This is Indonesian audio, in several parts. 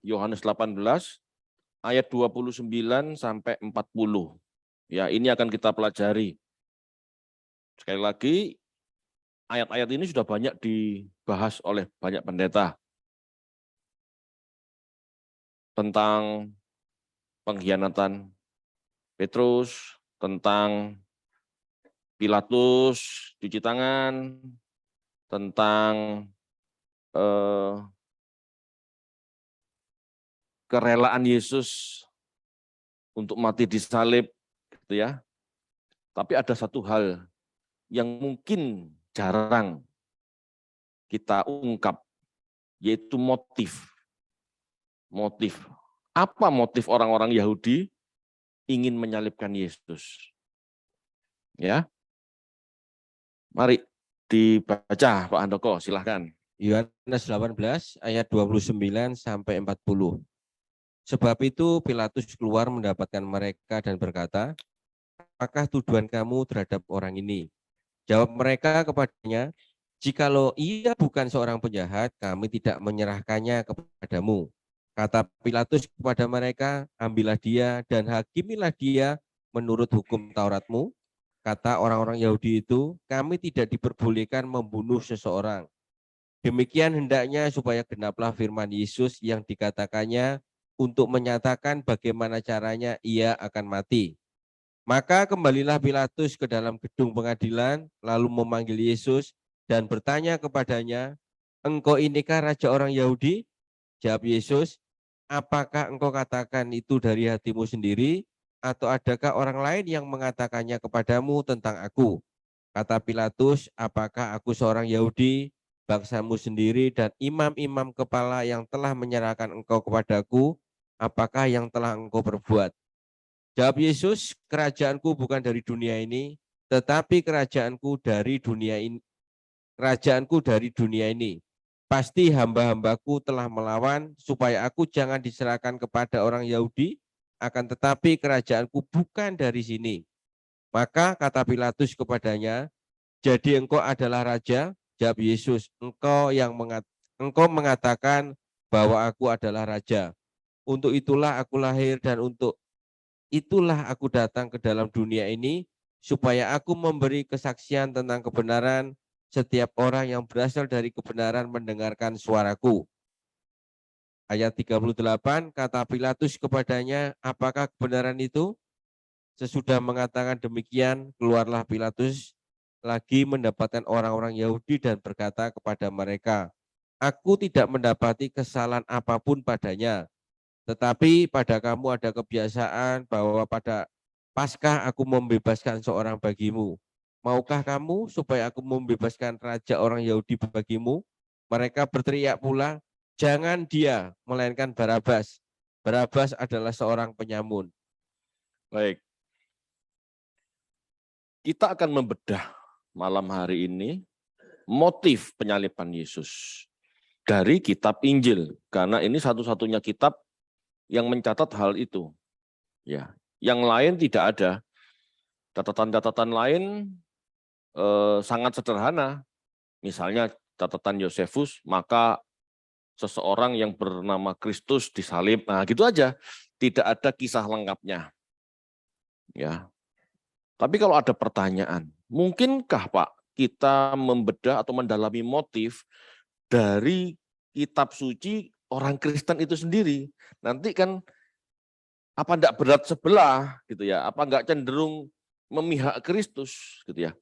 Yohanes 18 ayat 29 sampai 40. Ya, ini akan kita pelajari. Sekali lagi, ayat-ayat ini sudah banyak dibahas oleh banyak pendeta tentang pengkhianatan Petrus, tentang Pilatus cuci tangan, tentang kerelaan Yesus untuk mati di salib, gitu ya. Tapi ada satu hal yang mungkin jarang kita ungkap, yaitu motif. Motif. Apa motif orang-orang Yahudi ingin menyalibkan Yesus? Ya, mari dibaca Pak Handoko, silahkan. Yohanes 18 ayat 29 sampai 40. Sebab itu Pilatus keluar mendapatkan mereka dan berkata, apakah tuduhan kamu terhadap orang ini? Jawab mereka kepadanya, jikalau ia bukan seorang penjahat, kami tidak menyerahkannya kepadamu. Kata Pilatus kepada mereka, ambillah dia dan hakimilah dia menurut hukum Tauratmu. Kata orang-orang Yahudi itu, kami tidak diperbolehkan membunuh seseorang. Demikian hendaknya supaya genaplah firman Yesus yang dikatakannya untuk menyatakan bagaimana caranya ia akan mati. Maka kembalilah Pilatus ke dalam gedung pengadilan, lalu memanggil Yesus dan bertanya kepadanya, engkau inikah raja orang Yahudi? Jawab Yesus, apakah engkau katakan itu dari hatimu sendiri, atau adakah orang lain yang mengatakannya kepadamu tentang aku? Kata Pilatus, apakah aku seorang Yahudi, bangsamu sendiri dan imam-imam kepala yang telah menyerahkan engkau kepadaku, apakah yang telah engkau perbuat? Jawab Yesus, kerajaanku bukan dari dunia ini, tetapi kerajaanku dari dunia ini. Kerajaanku dari dunia ini. Pasti hamba-hambaku telah melawan supaya aku jangan diserahkan kepada orang Yahudi, akan tetapi kerajaanku bukan dari sini. Maka kata Pilatus kepadanya, jadi engkau adalah raja? Jawab Yesus, engkau mengatakan bahwa aku adalah raja. Untuk itulah aku lahir dan untuk itulah aku datang ke dalam dunia ini, supaya aku memberi kesaksian tentang kebenaran. Setiap orang yang berasal dari kebenaran mendengarkan suaraku. Ayat 38, kata Pilatus kepadanya, apakah kebenaran itu? Sesudah mengatakan demikian, keluarlah Pilatus lagi mendapatkan orang-orang Yahudi dan berkata kepada mereka, aku tidak mendapati kesalahan apapun padanya. Tetapi pada kamu ada kebiasaan bahwa pada Paskah aku membebaskan seorang bagimu. Maukah kamu supaya aku membebaskan raja orang Yahudi bagimu? Mereka berteriak pula, jangan dia, melainkan Barabas. Barabas adalah seorang penyamun. Baik. Kita akan membedah malam hari ini motif penyaliban Yesus dari kitab Injil, karena ini satu-satunya kitab yang mencatat hal itu. Ya, yang lain tidak ada. Catatan-catatan lain sangat sederhana. Misalnya catatan Yosefus, maka seseorang yang bernama Kristus disalib. Nah, gitu aja. Tidak ada kisah lengkapnya. Ya. Tapi kalau ada pertanyaan, mungkinkah Pak kita membedah atau mendalami motif dari kitab suci orang Kristen itu sendiri? Nanti kan apa enggak berat sebelah gitu ya? Apa enggak cenderung memihak Kristus gitu ya?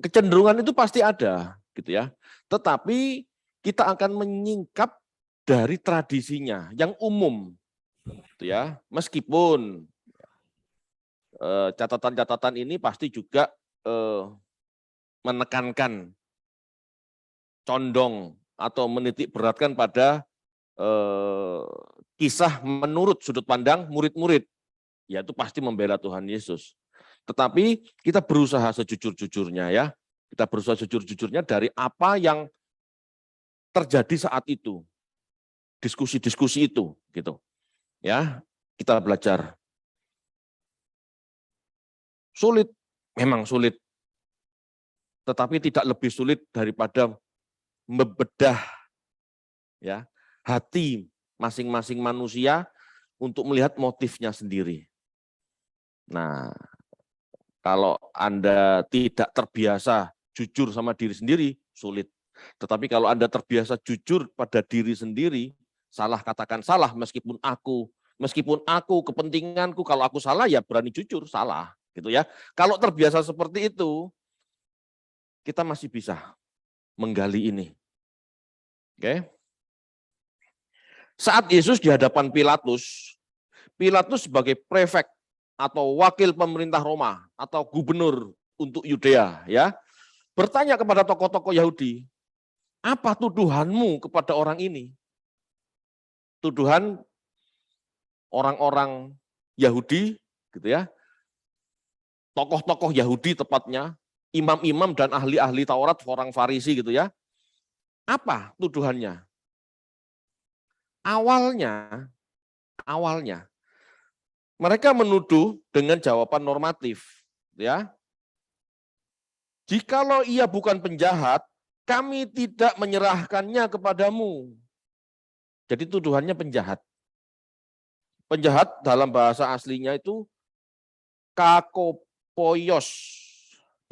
Kecenderungan itu pasti ada gitu ya. Tetapi kita akan menyingkap dari tradisinya yang umum gitu ya. Meskipun catatan-catatan ini pasti juga menekankan, condong atau menitik beratkan pada kisah menurut sudut pandang murid-murid, yaitu pasti membela Tuhan Yesus. Tetapi kita berusaha sejujur-jujurnya ya, kita berusaha sejujur-jujurnya dari apa yang terjadi saat itu, diskusi-diskusi itu, gitu. Ya, kita belajar. Sulit, memang sulit, tetapi tidak lebih sulit daripada membedah ya hati masing-masing manusia untuk melihat motifnya sendiri. Nah, kalau Anda tidak terbiasa jujur sama diri sendiri, sulit. Tetapi kalau Anda terbiasa jujur pada diri sendiri, salah katakan salah meskipun aku kepentinganku, kalau aku salah ya berani jujur, salah gitu ya. Kalau terbiasa seperti itu, kita masih bisa menggali ini. Oke. Saat Yesus di hadapan Pilatus sebagai prefek atau wakil pemerintah Roma atau gubernur untuk Yudea, ya, bertanya kepada tokoh-tokoh Yahudi, apa tuduhanmu kepada orang ini? Tuduhan orang-orang Yahudi, gitu ya, tokoh-tokoh Yahudi tepatnya, imam-imam dan ahli-ahli Taurat, orang Farisi gitu ya. Apa tuduhannya? Awalnya mereka menuduh dengan jawaban normatif, ya. Jikalau ia bukan penjahat, kami tidak menyerahkannya kepadamu. Jadi tuduhannya penjahat. Penjahat dalam bahasa aslinya itu kakopoios.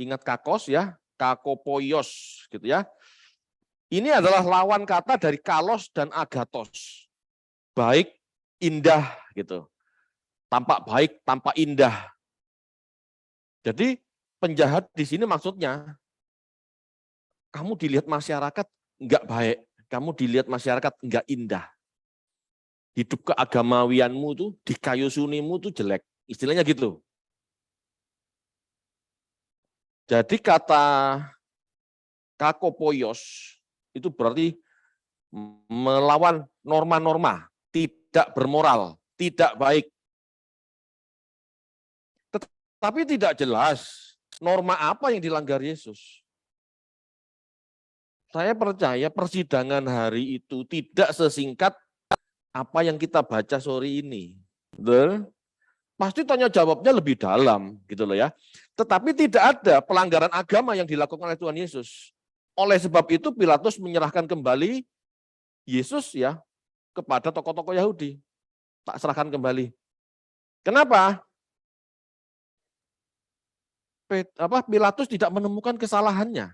Ingat kakos ya, kakopoios gitu ya. Ini adalah lawan kata dari kalos dan agatos. Baik, indah gitu. Tampak baik, tampak indah. Jadi penjahat di sini maksudnya kamu dilihat masyarakat enggak baik, kamu dilihat masyarakat enggak indah. Hidup keagamawianmu tuh, di kayu sunimu tuh jelek. Istilahnya gitu. Jadi kata kakopoios itu berarti melawan norma-norma, tidak bermoral, tidak baik. Tapi tidak jelas norma apa yang dilanggar Yesus. Saya percaya persidangan hari itu tidak sesingkat apa yang kita baca sore ini. Betul? Pasti tanya jawabnya lebih dalam gitu loh ya. Tetapi tidak ada pelanggaran agama yang dilakukan oleh Tuhan Yesus. Oleh sebab itu Pilatus menyerahkan kembali Yesus ya kepada tokoh-tokoh Yahudi. Tak serahkan kembali. Kenapa? Pilatus tidak menemukan kesalahannya.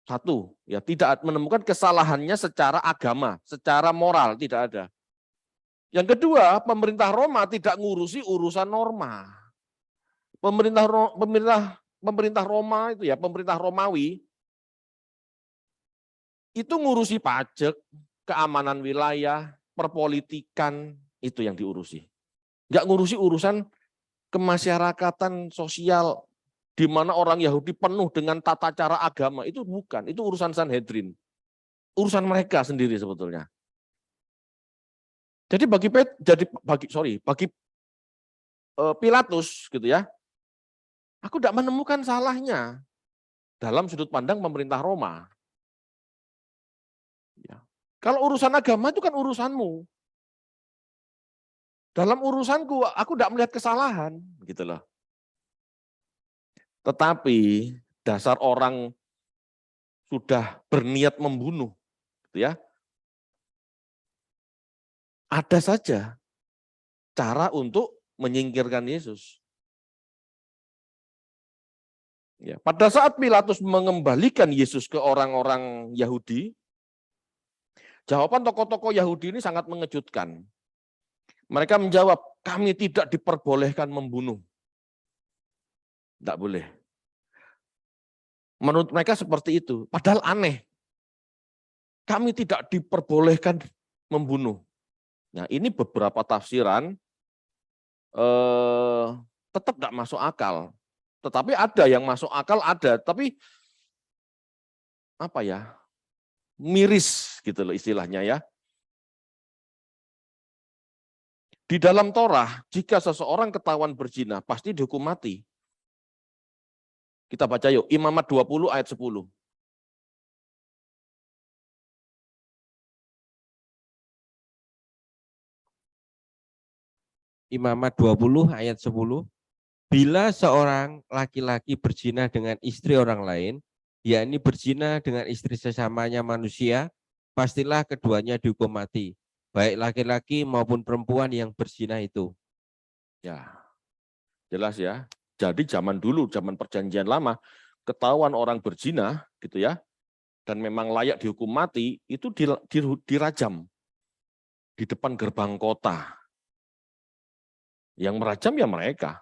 Satu, ya tidak menemukan kesalahannya secara agama, secara moral tidak ada. Yang kedua, pemerintah Roma tidak ngurusi urusan norma. Pemerintah Roma itu ya, pemerintah Romawi itu ngurusi pajak, keamanan wilayah, perpolitikan, itu yang diurusi. Enggak ngurusi urusan kemasyarakatan sosial di mana orang Yahudi penuh dengan tata cara agama, itu bukan, itu urusan Sanhedrin. Urusan mereka sendiri sebetulnya. Jadi bagi Pilatus gitu ya, aku tidak menemukan salahnya dalam sudut pandang pemerintah Roma. Ya. Kalau urusan agama itu kan urusanmu. Dalam urusanku, aku tidak melihat kesalahan, gitu loh. Tetapi dasar orang sudah berniat membunuh, gitu ya. Ada saja cara untuk menyingkirkan Yesus. Ya, pada saat Pilatus mengembalikan Yesus ke orang-orang Yahudi, jawaban tokoh-tokoh Yahudi ini sangat mengejutkan. Mereka menjawab, kami tidak diperbolehkan membunuh. Tidak boleh. Menurut mereka seperti itu. Padahal aneh. Kami tidak diperbolehkan membunuh. Nah, ini beberapa tafsiran tetap tidak masuk akal. Tetapi ada yang masuk akal, ada. Tapi apa ya? Miris gitu loh istilahnya ya. Di dalam Torah, jika seseorang ketahuan berzina, pasti dihukum mati. Kita baca yuk, Imamat 20 ayat 10. Imamat 20 ayat 10. Bila seorang laki-laki berzina dengan istri orang lain, yakni berzina dengan istri sesamanya manusia, pastilah keduanya dihukum mati. baik laki-laki maupun perempuan yang berzina itu. Ya, jelas ya. Jadi zaman dulu, zaman perjanjian lama, ketahuan orang berzina gitu ya, dan memang layak dihukum mati, itu dirajam di depan gerbang kota. Yang merajam ya mereka.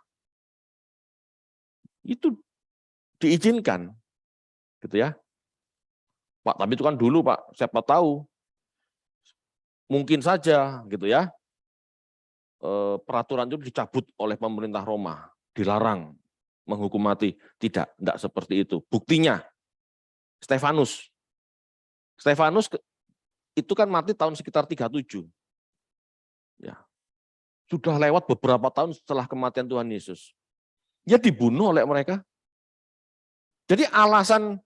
Itu diizinkan, gitu ya. Pak, tapi itu kan dulu Pak, siapa tahu, mungkin saja gitu ya, peraturan itu dicabut oleh pemerintah Roma, dilarang menghukum mati. Tidak seperti itu. Buktinya, Stefanus itu kan mati tahun sekitar 37. Ya. Sudah lewat beberapa tahun setelah kematian Tuhan Yesus. Dia dibunuh oleh mereka. Jadi alasan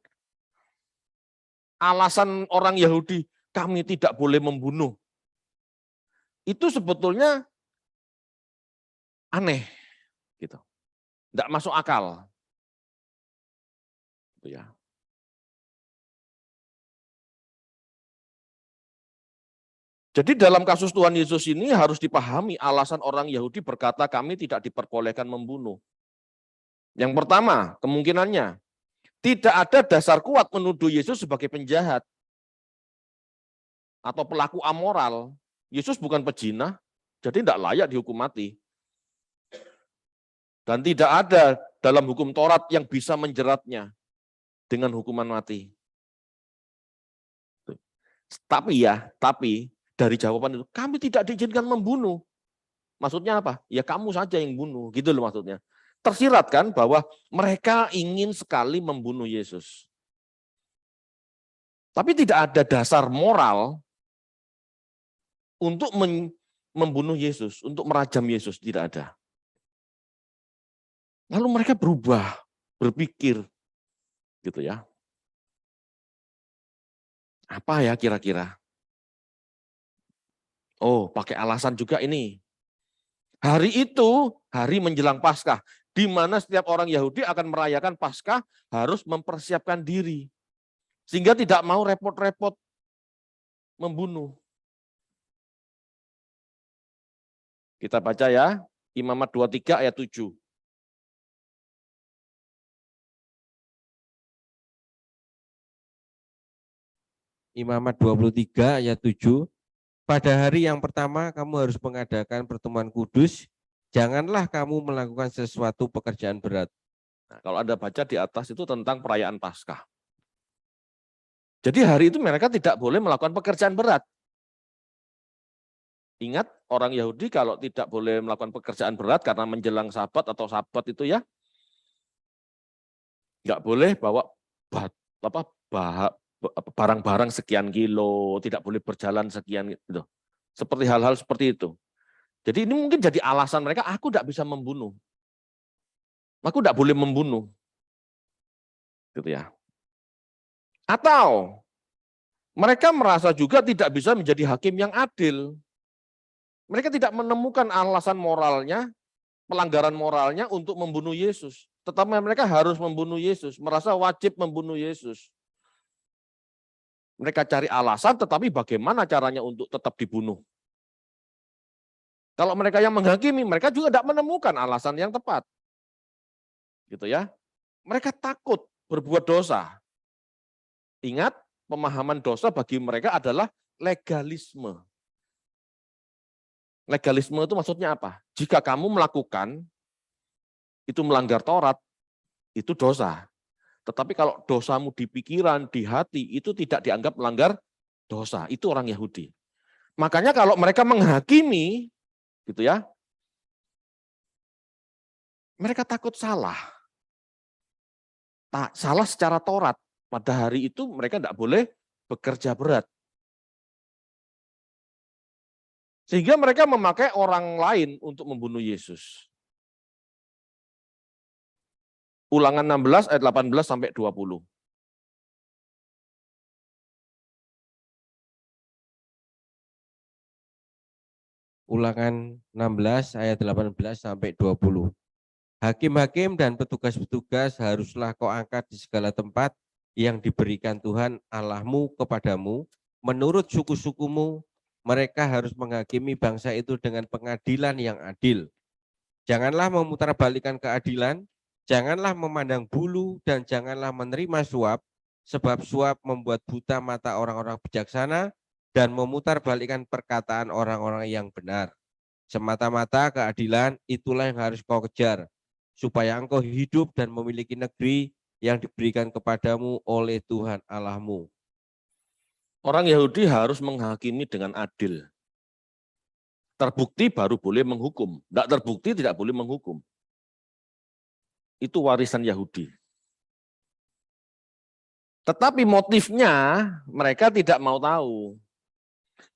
orang Yahudi, kami tidak boleh membunuh, itu sebetulnya aneh, gitu. Tidak masuk akal. Gitu ya. Jadi dalam kasus Tuhan Yesus ini harus dipahami alasan orang Yahudi berkata kami tidak diperbolehkan membunuh. Yang pertama, kemungkinannya tidak ada dasar kuat menuduh Yesus sebagai penjahat atau pelaku amoral. Yesus bukan pezina, jadi tidak layak dihukum mati. Dan tidak ada dalam hukum Taurat yang bisa menjeratnya dengan hukuman mati. Tapi dari jawaban itu, kami tidak diizinkan membunuh. Maksudnya apa? Ya kamu saja yang bunuh, gitu loh maksudnya. Tersirat kan bahwa mereka ingin sekali membunuh Yesus. Tapi tidak ada dasar moral untuk membunuh Yesus, untuk merajam Yesus, tidak ada. Lalu mereka berubah, berpikir, gitu ya. Apa ya kira-kira? Oh, pakai alasan juga ini. Hari itu, hari menjelang Paskah, di mana setiap orang Yahudi akan merayakan Paskah harus mempersiapkan diri. Sehingga tidak mau repot-repot membunuh. Kita baca ya, Imamat 23 ayat 7. Imamat 23 ayat 7. Pada hari yang pertama kamu harus mengadakan pertemuan kudus, janganlah kamu melakukan sesuatu pekerjaan berat. Nah, kalau Anda baca di atas itu tentang perayaan Paskah. Jadi hari itu mereka tidak boleh melakukan pekerjaan berat. Ingat, orang Yahudi kalau tidak boleh melakukan pekerjaan berat karena menjelang Sabat atau Sabat itu ya, nggak boleh bawa barang-barang sekian kilo, tidak boleh berjalan sekian gitu. Seperti hal-hal seperti itu. Jadi ini mungkin jadi alasan mereka, aku tidak bisa membunuh. Aku tidak boleh membunuh. Gitu ya. Atau mereka merasa juga tidak bisa menjadi hakim yang adil. Mereka tidak menemukan alasan moralnya, pelanggaran moralnya untuk membunuh Yesus. Tetapi mereka harus membunuh Yesus, merasa wajib membunuh Yesus. Mereka cari alasan, tetapi bagaimana caranya untuk tetap dibunuh? Kalau mereka yang menghakimi, mereka juga tidak menemukan alasan yang tepat. Gitu ya. Mereka takut berbuat dosa. Ingat, pemahaman dosa bagi mereka adalah legalisme. Legalisme itu maksudnya apa? Jika kamu melakukan, itu melanggar Taurat, itu dosa. Tetapi kalau dosamu di pikiran, di hati, itu tidak dianggap melanggar dosa. Itu orang Yahudi. Makanya kalau mereka menghakimi, gitu ya, mereka takut salah. Salah secara Taurat. Pada hari itu mereka tidak boleh bekerja berat. Sehingga mereka memakai orang lain untuk membunuh Yesus. Ulangan 16 ayat 18 sampai 20. Ulangan 16 ayat 18 sampai 20. Hakim-hakim dan petugas-petugas haruslah kau angkat di segala tempat yang diberikan Tuhan Allahmu kepadamu menurut suku-sukumu Mereka harus menghakimi bangsa itu dengan pengadilan yang adil. Janganlah memutarbalikkan keadilan, janganlah memandang bulu, dan janganlah menerima suap, sebab suap membuat buta mata orang-orang bijaksana dan memutarbalikkan perkataan orang-orang yang benar. Semata-mata keadilan itulah yang harus kau kejar, supaya engkau hidup dan memiliki negeri yang diberikan kepadamu oleh Tuhan Allahmu. Orang Yahudi harus menghakimi dengan adil. Terbukti baru boleh menghukum. Tidak terbukti tidak boleh menghukum. Itu warisan Yahudi. Tetapi motifnya mereka tidak mau tahu.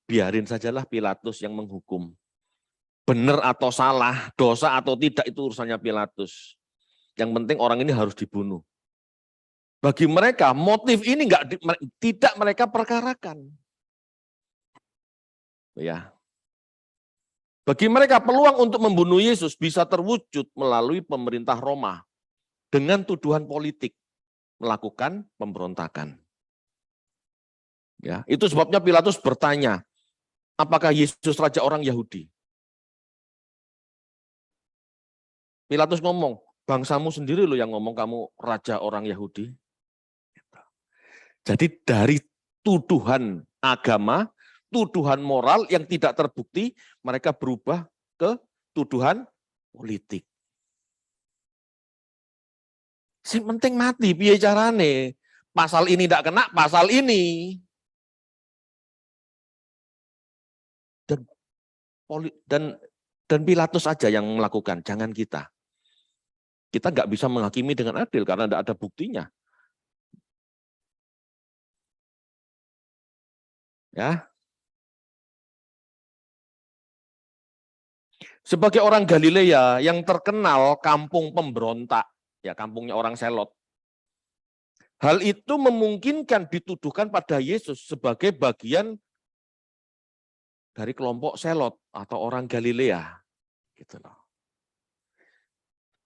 Biarin sajalah Pilatus yang menghukum. Benar atau salah, dosa atau tidak itu urusannya Pilatus. Yang penting orang ini harus dibunuh. Bagi mereka motif ini tidak mereka perkarakan. Ya. Bagi mereka peluang untuk membunuh Yesus bisa terwujud melalui pemerintah Roma dengan tuduhan politik melakukan pemberontakan. Ya, itu sebabnya Pilatus bertanya, apakah Yesus raja orang Yahudi? Pilatus ngomong, bangsamu sendiri loh yang ngomong kamu raja orang Yahudi. Jadi dari tuduhan agama, tuduhan moral yang tidak terbukti, mereka berubah ke tuduhan politik. Sing penting mati, piye carane? Pasal ini tidak kena, pasal ini. Dan Pilatus saja yang melakukan, jangan kita. Kita nggak bisa menghakimi dengan adil karena tidak ada buktinya. Ya. Sebagai orang Galilea yang terkenal kampung pemberontak, ya kampungnya orang Selot. Hal itu memungkinkan dituduhkan pada Yesus sebagai bagian dari kelompok Selot atau orang Galilea. Gitu loh.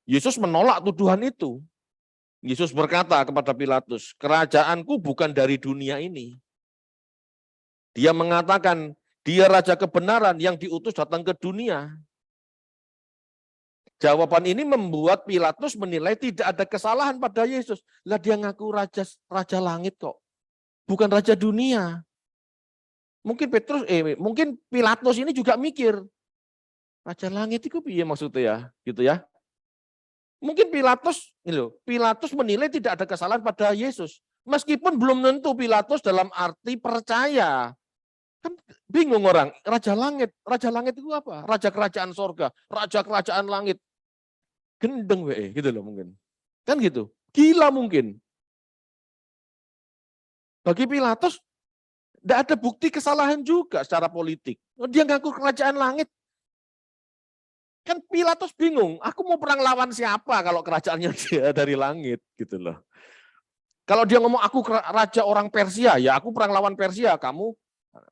Yesus menolak tuduhan itu. Yesus berkata kepada Pilatus, kerajaanku bukan dari dunia ini. Dia mengatakan, dia raja kebenaran yang diutus datang ke dunia. Jawaban ini membuat Pilatus menilai tidak ada kesalahan pada Yesus. Lah dia ngaku raja langit kok. Bukan raja dunia. Mungkin Pilatus ini juga mikir, raja langit itu piye maksudnya ya, gitu ya. Mungkin Pilatus menilai tidak ada kesalahan pada Yesus. Meskipun belum tentu Pilatus dalam arti percaya. Kan bingung orang, raja langit itu apa? Raja kerajaan sorga, raja kerajaan langit. Gendeng gitu loh mungkin. Kan gitu, gila mungkin. Bagi Pilatus, tidak ada bukti kesalahan juga secara politik. Dia ngaku kerajaan langit. Kan Pilatus bingung, aku mau perang lawan siapa kalau kerajaannya dia dari langit gitu loh. Kalau dia ngomong aku raja orang Persia, ya aku perang lawan Persia,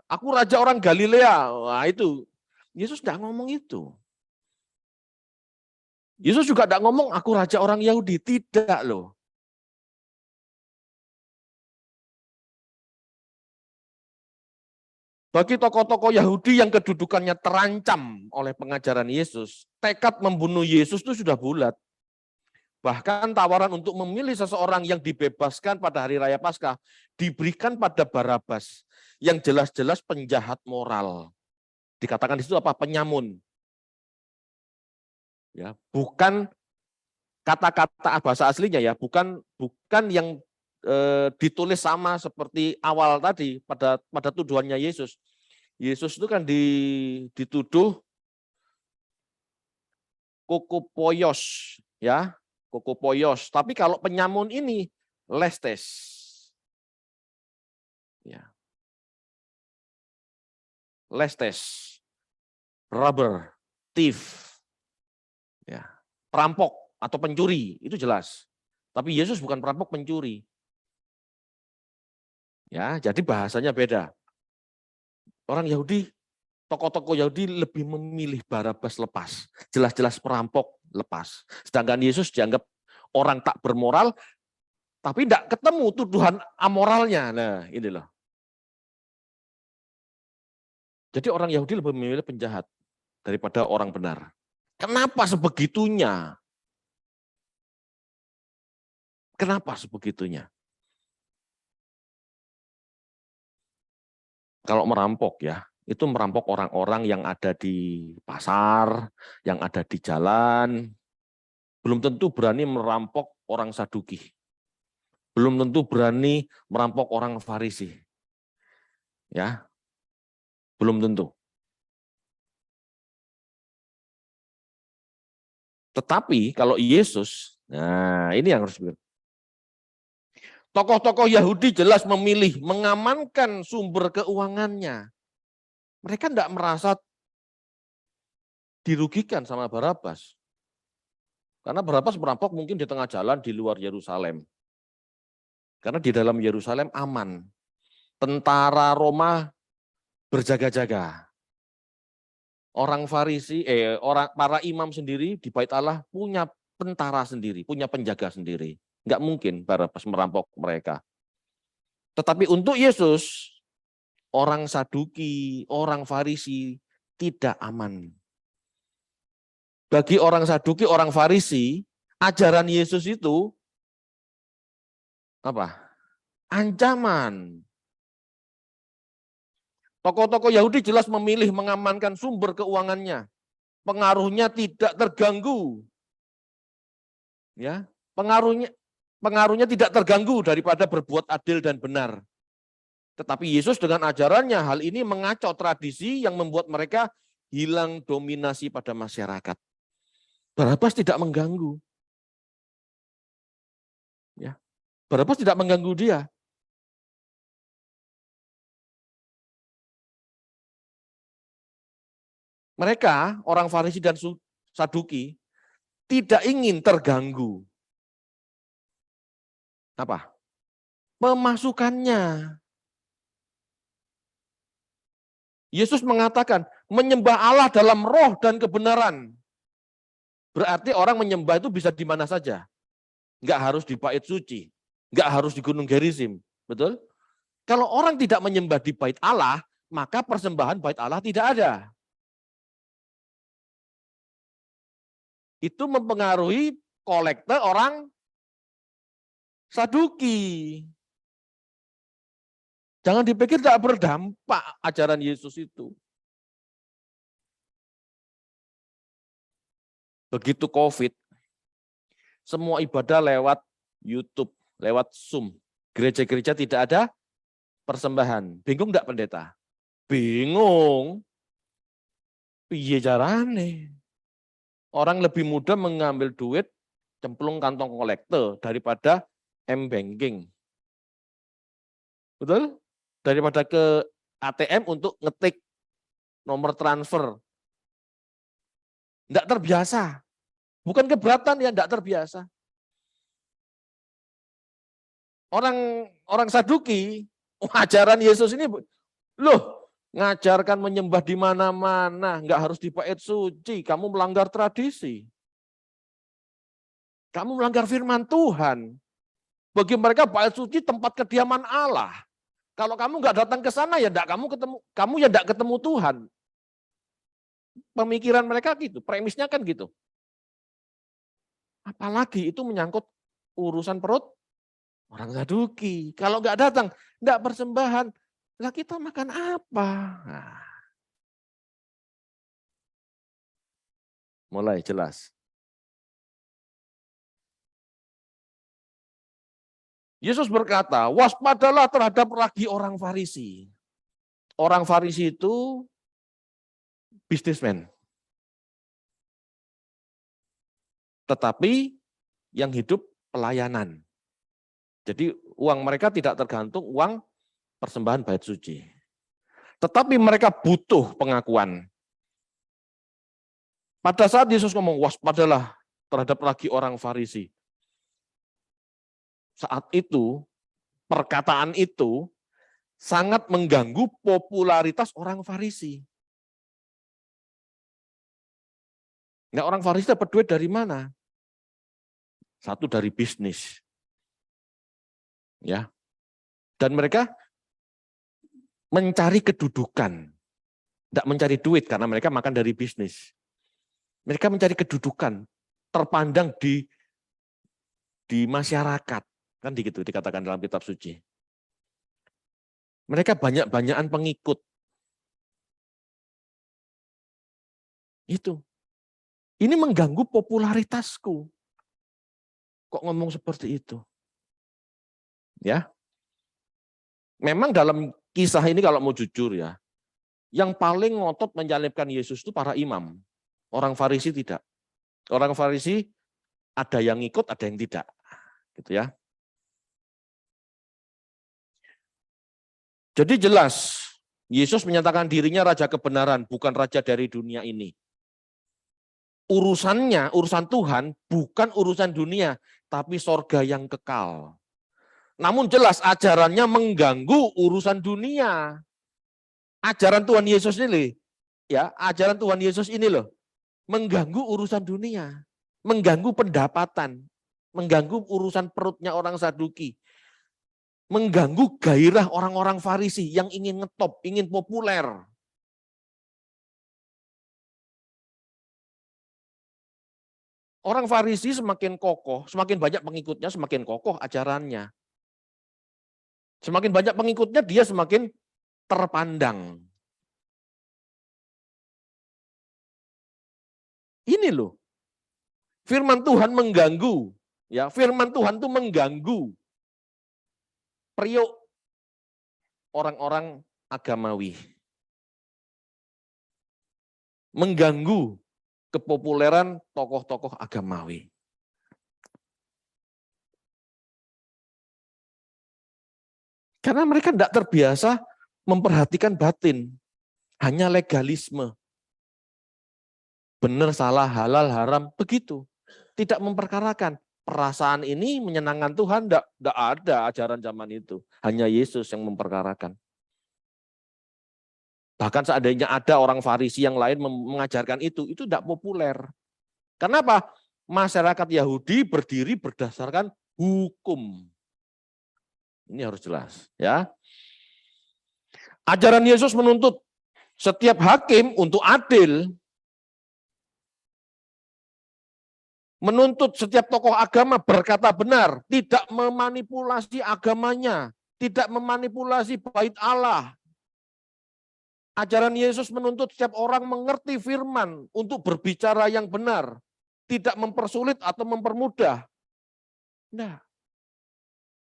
aku raja orang Galilea. Wah itu, Yesus tidak ngomong itu. Yesus juga tidak ngomong aku raja orang Yahudi, tidak loh. Bagi tokoh-tokoh Yahudi yang kedudukannya terancam oleh pengajaran Yesus, tekad membunuh Yesus itu sudah bulat. Bahkan tawaran untuk memilih seseorang yang dibebaskan pada hari raya Paskah diberikan pada Barabas yang jelas-jelas penjahat moral. Dikatakan di situ apa? Penyamun. Ya, bukan kata-kata bahasa aslinya ya, bukan yang ditulis sama seperti awal tadi pada tuduhannya Yesus. Yesus itu kan dituduh kokopoios, ya, kokopoios. Tapi kalau penyamun ini lestes, ya, lestes, robber, thief, ya, perampok atau pencuri itu jelas. Tapi Yesus bukan perampok, pencuri. Ya, jadi bahasanya beda. Orang Yahudi, tokoh-tokoh Yahudi lebih memilih Barabas lepas. Jelas-jelas perampok lepas. Sedangkan Yesus dianggap orang tak bermoral, tapi tidak ketemu tuduhan amoralnya. Nah, ini loh. Jadi orang Yahudi lebih memilih penjahat daripada orang benar. Kenapa sebegitunya? Kenapa sebegitunya? Kalau merampok ya, itu merampok orang-orang yang ada di pasar, yang ada di jalan. Belum tentu berani merampok orang Saduki. Belum tentu berani merampok orang Farisi. Ya, belum tentu. Tetapi kalau Yesus, nah ini yang harus begitu. Tokoh-tokoh Yahudi jelas memilih mengamankan sumber keuangannya. Mereka tidak merasa dirugikan sama Barabas. Karena Barabas merampok mungkin di tengah jalan di luar Yerusalem. Karena di dalam Yerusalem aman. Tentara Roma berjaga-jaga. Orang Farisi, para imam sendiri di Bait Allah punya tentara sendiri, punya penjaga sendiri. Enggak mungkin Barabas merampok mereka. Tetapi untuk Yesus, orang Saduki, orang Farisi tidak aman. Bagi orang Saduki, orang Farisi, ajaran Yesus itu apa? Ancaman. Tokoh-tokoh Yahudi jelas memilih mengamankan sumber keuangannya. Pengaruhnya tidak terganggu. Ya, pengaruhnya tidak terganggu daripada berbuat adil dan benar. Tetapi Yesus dengan ajarannya hal ini mengacau tradisi yang membuat mereka hilang dominasi pada masyarakat. Barabas tidak mengganggu. Ya, Barabas tidak mengganggu dia. Mereka, orang Farisi dan Saduki, tidak ingin terganggu. Apa? Pemasukannya. Yesus mengatakan, menyembah Allah dalam roh dan kebenaran. Berarti orang menyembah itu bisa di mana saja. Enggak harus di bait suci. Enggak harus di Gunung Gerizim. Betul? Kalau orang tidak menyembah di bait Allah, maka persembahan bait Allah tidak ada. Itu mempengaruhi kolekte orang Saduki. Jangan dipikir tidak berdampak ajaran Yesus itu. Begitu COVID, semua ibadah lewat YouTube, lewat Zoom. Gereja-gereja tidak ada persembahan. Bingung enggak pendeta? Bingung. Piye carane? Orang lebih mudah mengambil duit cemplung kantong kolektor daripada M-banking. Betul? Daripada ke ATM untuk ngetik nomor transfer. Enggak terbiasa. Bukan keberatan ya, enggak terbiasa. Orang Saduki, ajaran Yesus ini, loh, ngajarkan menyembah di mana-mana, enggak harus di bait suci, kamu melanggar tradisi. Kamu melanggar firman Tuhan. Bagi mereka bait suci tempat kediaman Allah. Kalau kamu enggak datang ke sana ya enggak kamu ya enggak ketemu Tuhan. Pemikiran mereka gitu, premisnya kan gitu. Apalagi itu menyangkut urusan perut orang Saduki. Kalau enggak datang, enggak persembahan, lah kita makan apa? Nah, mulai jelas. Yesus berkata, waspadalah terhadap ragi orang Farisi. Orang Farisi itu bisnismen. Tetapi yang hidup pelayanan. Jadi uang mereka tidak tergantung uang persembahan bait suci. Tetapi mereka butuh pengakuan. Pada saat Yesus ngomong, waspadalah terhadap ragi orang Farisi. Saat itu, perkataan itu sangat mengganggu popularitas orang Farisi. Nah, orang Farisi dapat duit dari mana? Satu dari bisnis. Ya. Dan mereka mencari kedudukan. Tidak mencari duit karena mereka makan dari bisnis. Mereka mencari kedudukan, terpandang di masyarakat. Kan begitu dikatakan dalam kitab suci. Mereka banyak-banyakan pengikut. Itu. Ini mengganggu popularitasku. Kok ngomong seperti itu? Ya. Memang dalam kisah ini kalau mau jujur ya, yang paling ngotot menyalibkan Yesus itu para imam. Orang Farisi tidak. Orang Farisi ada yang ikut, ada yang tidak. Gitu ya. Jadi jelas, Yesus menyatakan dirinya raja kebenaran, bukan raja dari dunia ini. Urusannya, urusan Tuhan bukan urusan dunia, tapi sorga yang kekal. Namun jelas ajarannya mengganggu urusan dunia. Ajaran Tuhan Yesus ini, ya, ajaran Tuhan Yesus ini loh, mengganggu urusan dunia, mengganggu pendapatan, mengganggu urusan perutnya orang Saduki, mengganggu gairah orang-orang Farisi yang ingin ngetop, ingin populer. Orang Farisi semakin kokoh, semakin banyak pengikutnya, semakin kokoh ajarannya. Semakin banyak pengikutnya, dia semakin terpandang. Ini loh, firman Tuhan mengganggu. Ya, firman Tuhan itu mengganggu periuk orang-orang agamawi. Mengganggu kepopuleran tokoh-tokoh agamawi. Karena mereka tidak terbiasa memperhatikan batin. Hanya legalisme. Benar, salah, halal, haram, begitu. Tidak memperkarakan. Perasaan ini menyenangkan Tuhan, tidak ada ajaran zaman itu. Hanya Yesus yang memperkarakan. Bahkan seandainya ada orang Farisi yang lain mengajarkan itu tidak populer. Kenapa? Masyarakat Yahudi berdiri berdasarkan hukum. Ini harus jelas, ya. Ajaran Yesus menuntut setiap hakim untuk adil, menuntut setiap tokoh agama berkata benar, tidak memanipulasi agamanya, tidak memanipulasi bait Allah. Ajaran Yesus menuntut setiap orang mengerti firman untuk berbicara yang benar, tidak mempersulit atau mempermudah. Nah,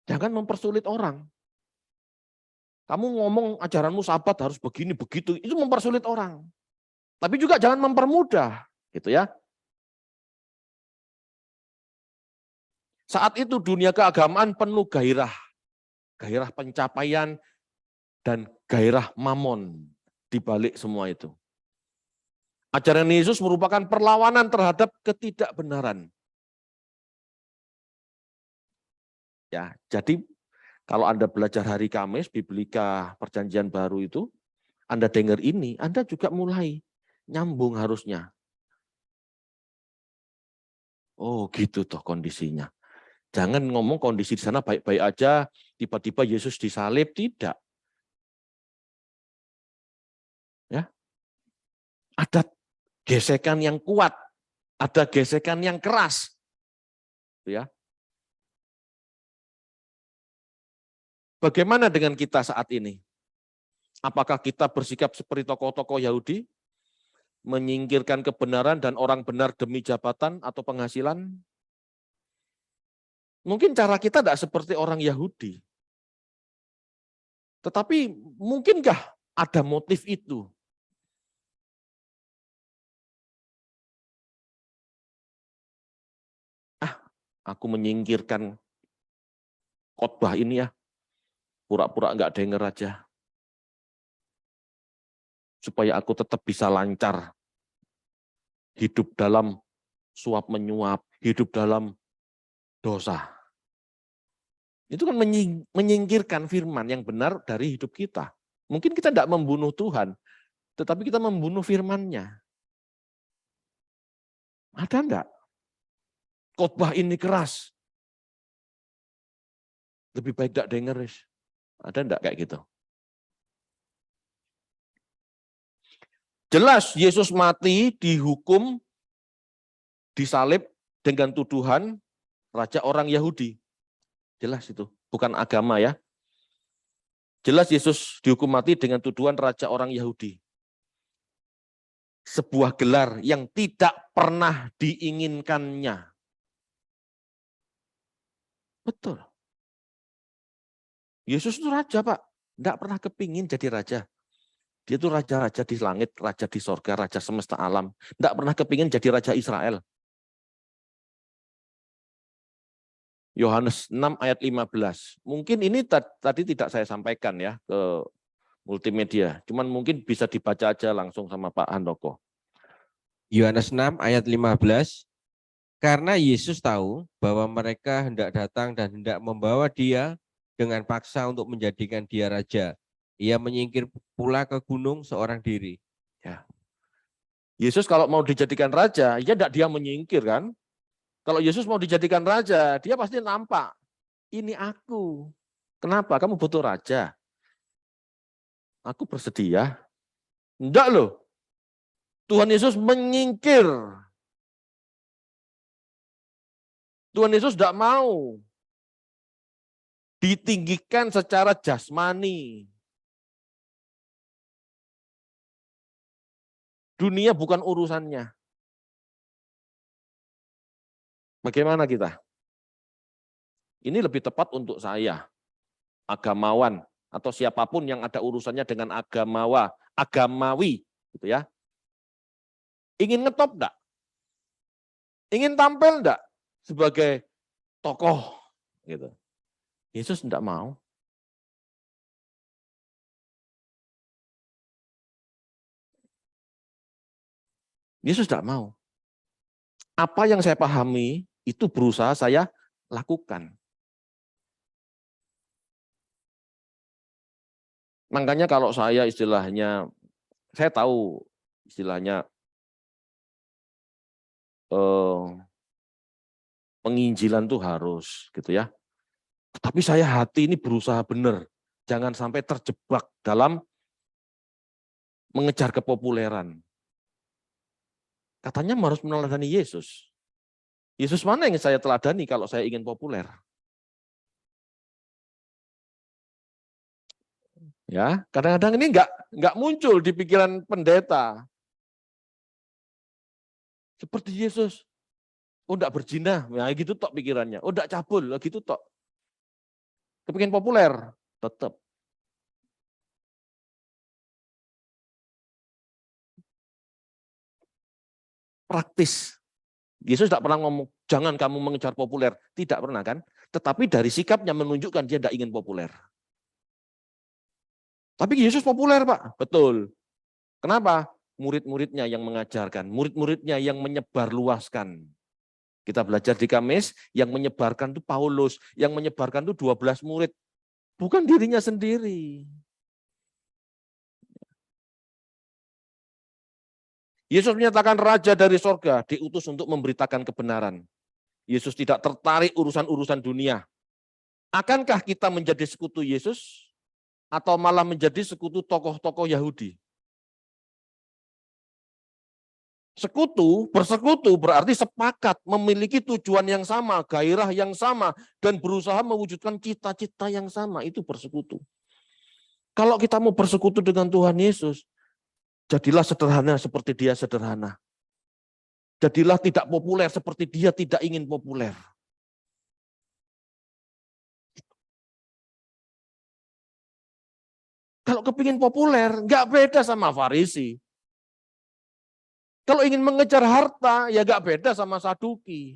jangan mempersulit orang. Kamu ngomong ajaranmu sahabat harus begini, begitu, itu mempersulit orang. Tapi juga jangan mempermudah, gitu ya. Saat itu dunia keagamaan penuh gairah pencapaian dan gairah mamon di balik semua itu. Ajaran Yesus merupakan perlawanan terhadap ketidakbenaran. Ya, jadi kalau Anda belajar hari Kamis, Biblika Perjanjian Baru itu, Anda dengar ini, Anda juga mulai nyambung harusnya. Oh gitu toh kondisinya. Jangan ngomong kondisi di sana baik-baik aja, tiba-tiba Yesus disalib, tidak. Ya, ada gesekan yang kuat, ada gesekan yang keras. Ya. Bagaimana dengan kita saat ini? Apakah kita bersikap seperti tokoh-tokoh Yahudi? Menyingkirkan kebenaran dan orang benar demi jabatan atau penghasilan? Mungkin cara kita tidak seperti orang Yahudi. Tetapi mungkinkah ada motif itu? Aku menyingkirkan khotbah ini ya, pura-pura nggak denger aja. Supaya aku tetap bisa lancar. Hidup dalam suap menyuap, hidup dalam dosa. Itu kan menyingkirkan firman yang benar dari hidup kita. Mungkin kita tidak membunuh Tuhan, tetapi kita membunuh firman-Nya. Ada enggak? Khotbah ini keras. Lebih baik tidak dengar. Ada enggak kayak gitu? Jelas Yesus mati, dihukum, disalib dengan tuduhan raja orang Yahudi. Jelas itu, bukan agama ya. Jelas Yesus dihukum mati dengan tuduhan raja orang Yahudi. Sebuah gelar yang tidak pernah diinginkannya. Betul. Yesus itu raja, Pak. Tidak pernah kepingin jadi raja. Dia itu raja-raja di langit, raja di sorga, raja semesta alam. Tidak pernah kepingin jadi raja Israel. Yohanes 6 ayat 15. Mungkin ini tadi tidak saya sampaikan ya ke multimedia. Cuman mungkin bisa dibaca aja langsung sama Pak Handoko. Yohanes 6 ayat 15. Karena Yesus tahu bahwa mereka hendak datang dan hendak membawa dia dengan paksa untuk menjadikan dia raja. Ia menyingkir pula ke gunung seorang diri. Ya. Yesus kalau mau dijadikan raja, ya tidak dia menyingkir kan. Kalau Yesus mau dijadikan raja, dia pasti nampak. Ini aku. Kenapa? Kamu butuh raja. Aku bersedia. Enggak loh. Tuhan Yesus menyingkir. Tuhan Yesus tidak mau ditinggikan secara jasmani. Dunia bukan urusannya. Bagaimana kita? Ini lebih tepat untuk saya, agamawan, atau siapapun yang ada urusannya dengan agamawi, gitu ya. Ingin ngetop enggak? Ingin tampil enggak sebagai tokoh, gitu. Yesus enggak mau. Yesus enggak mau. Apa yang saya pahami itu berusaha saya lakukan. Makanya kalau saya istilahnya, saya tahu istilahnya penginjilan tuh harus gitu ya. Tapi saya hati ini berusaha benar. Jangan sampai terjebak dalam mengejar kepopuleran. Katanya harus meneladani Yesus. Yesus mana yang saya teladani kalau saya ingin populer? Ya, kadang-kadang ini enggak muncul di pikiran pendeta. Seperti Yesus. Oh, enggak berzina, ya gitu tok pikirannya. Oh, enggak cabul, gitu tok. Kepingin populer, tetap. Praktis. Yesus tidak pernah ngomong, jangan kamu mengejar populer. Tidak pernah kan? Tetapi dari sikapnya menunjukkan dia tidak ingin populer. Tapi Yesus populer, Pak. Betul. Kenapa? Murid-muridnya yang mengajarkan, murid-muridnya yang menyebarluaskan. Kita belajar di Kamis, yang menyebarkan itu Paulus, yang menyebarkan itu 12 murid. Bukan dirinya sendiri. Yesus menyatakan raja dari sorga, diutus untuk memberitakan kebenaran. Yesus tidak tertarik urusan-urusan dunia. Akankah kita menjadi sekutu Yesus? Atau malah menjadi sekutu tokoh-tokoh Yahudi? Bersekutu berarti sepakat, memiliki tujuan yang sama, gairah yang sama, dan berusaha mewujudkan cita-cita yang sama, itu bersekutu. Kalau kita mau bersekutu dengan Tuhan Yesus, jadilah sederhana seperti dia sederhana. Jadilah tidak populer seperti dia tidak ingin populer. Kalau kepingin populer, nggak beda sama Farisi. Kalau ingin mengejar harta, ya nggak beda sama Saduki.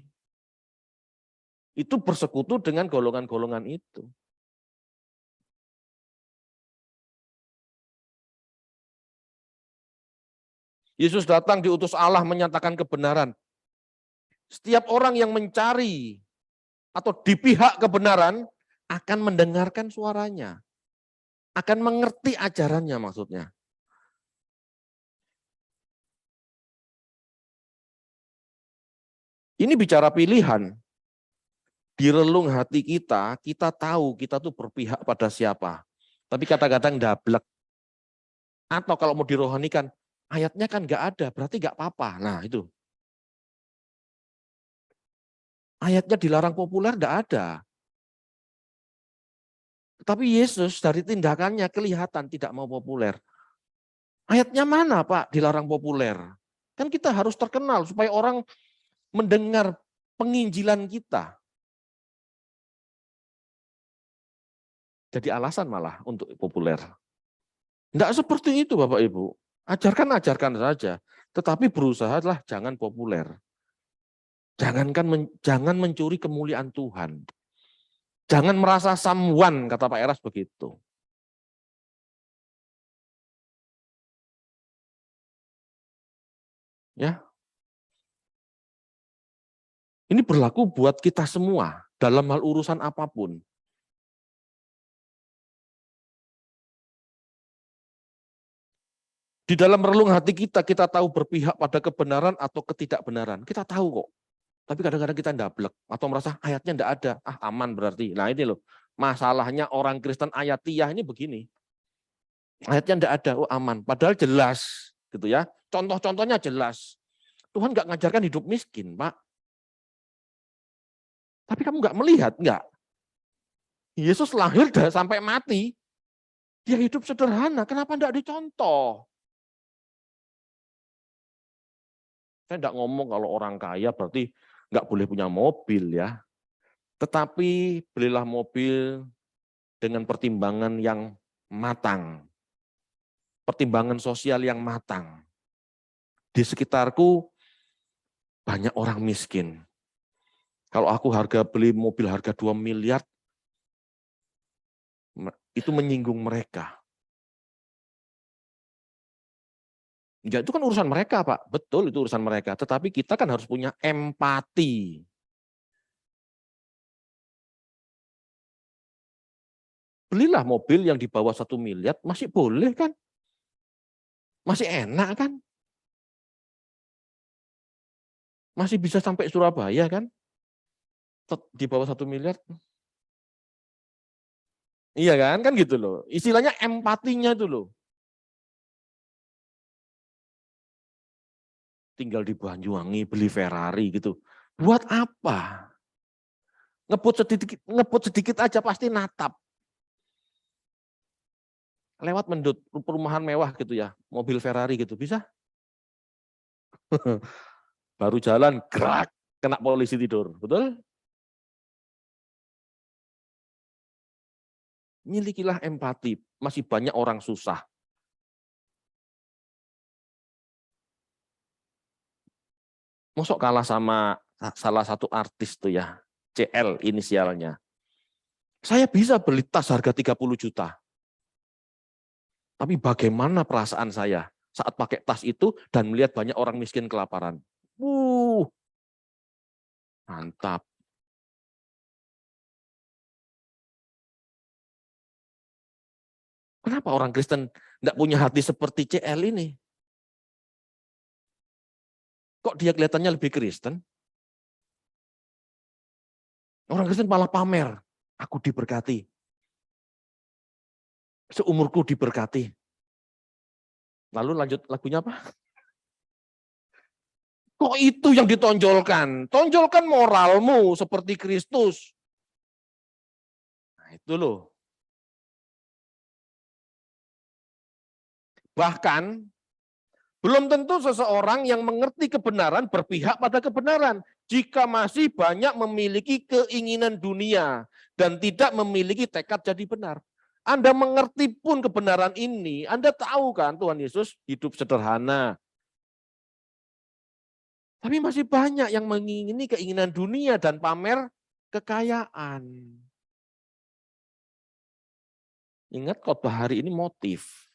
Itu bersekutu dengan golongan-golongan itu. Yesus datang diutus Allah menyatakan kebenaran. Setiap orang yang mencari atau di pihak kebenaran akan mendengarkan suaranya. Akan mengerti ajarannya maksudnya. Ini bicara pilihan. Di relung hati kita tahu kita tuh berpihak pada siapa. Tapi kadang-kadang dablek. Atau kalau mau dirohanikan, Ayatnya kan nggak ada, berarti nggak apa-apa. Nah itu. Ayatnya dilarang populer nggak ada. Tapi Yesus dari tindakannya kelihatan tidak mau populer. Ayatnya mana Pak dilarang populer? Kan kita harus terkenal supaya orang mendengar penginjilan kita. Jadi alasan malah untuk populer. Enggak seperti itu Bapak Ibu. Ajarkan saja. Tetapi berusahalah jangan populer. Jangan mencuri kemuliaan Tuhan. Jangan merasa someone, kata Pak Eras begitu. Ya, ini berlaku buat kita semua dalam hal urusan apapun. Di dalam relung hati kita tahu berpihak pada kebenaran atau ketidakbenaran. Kita tahu kok. Tapi kadang-kadang kita ndablek atau merasa ayatnya ndak ada. Aman berarti. Nah ini loh, masalahnya orang Kristen ayatiyah ini begini. Ayatnya ndak ada, aman. Padahal jelas gitu ya. Contoh-contohnya jelas. Tuhan nggak ngajarkan hidup miskin, Pak. Tapi kamu nggak melihat, nggak. Yesus lahir sampai mati. Dia hidup sederhana, kenapa ndak dicontoh? Saya nggak ngomong kalau orang kaya berarti nggak boleh punya mobil ya. Tetapi belilah mobil dengan pertimbangan yang matang. Pertimbangan sosial yang matang. Di sekitarku banyak orang miskin. Kalau aku beli mobil harga 2 miliar, itu menyinggung mereka. Ya, itu kan urusan mereka, Pak. Betul, itu urusan mereka. Tetapi kita kan harus punya empati. Belilah mobil yang di bawah 1 miliar, masih boleh kan? Masih enak kan? Masih bisa sampai Surabaya kan? Di bawah 1 miliar. Iya kan gitu loh. Istilahnya empatinya itu loh. Tinggal di Banyuwangi beli Ferrari gitu. Buat apa? Ngebut sedikit aja pasti natap. Lewat mendut perumahan mewah gitu ya, mobil Ferrari gitu, bisa? Baru jalan, gerak, kena polisi tidur, betul? Milikilah empati, masih banyak orang susah. Mosok kalah sama salah satu artis tuh ya, CL inisialnya. Saya bisa beli tas harga 30 juta. Tapi bagaimana perasaan saya saat pakai tas itu dan melihat banyak orang miskin kelaparan? Mantap. Kenapa orang Kristen tidak punya hati seperti CL ini? Kok dia kelihatannya lebih Kristen? Orang Kristen malah pamer. Aku diberkati. Seumurku diberkati. Lalu lanjut lagunya apa? Kok itu yang ditonjolkan? Tonjolkan moralmu seperti Kristus. Nah itu loh. Bahkan belum tentu seseorang yang mengerti kebenaran berpihak pada kebenaran. Jika masih banyak memiliki keinginan dunia dan tidak memiliki tekad jadi benar. Anda mengerti pun kebenaran ini, Anda tahu kan Tuhan Yesus hidup sederhana. Tapi masih banyak yang mengingini keinginan dunia dan pamer kekayaan. Ingat khotbah hari ini motif.